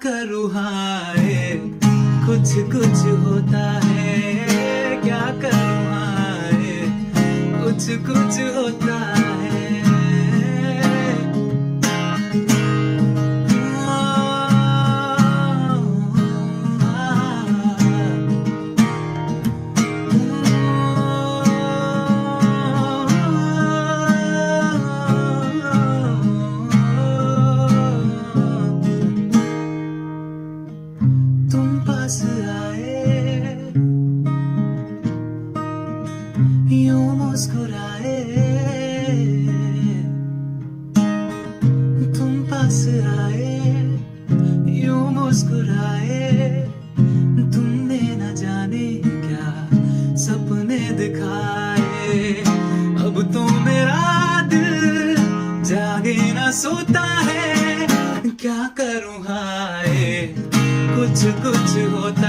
करूँ हाय, कुछ कुछ होता है, क्या करूँ हाय, कुछ कुछ होता है। तुम पास आए, यूं मुस्कुराए, तुम पास आए, यूं मुस्कुराए, तुमने न जाने क्या सपने दिखाए। अब तो मेरा दिल जागे न सोता है, क्या करूँ हाय, कुछ कुछ होता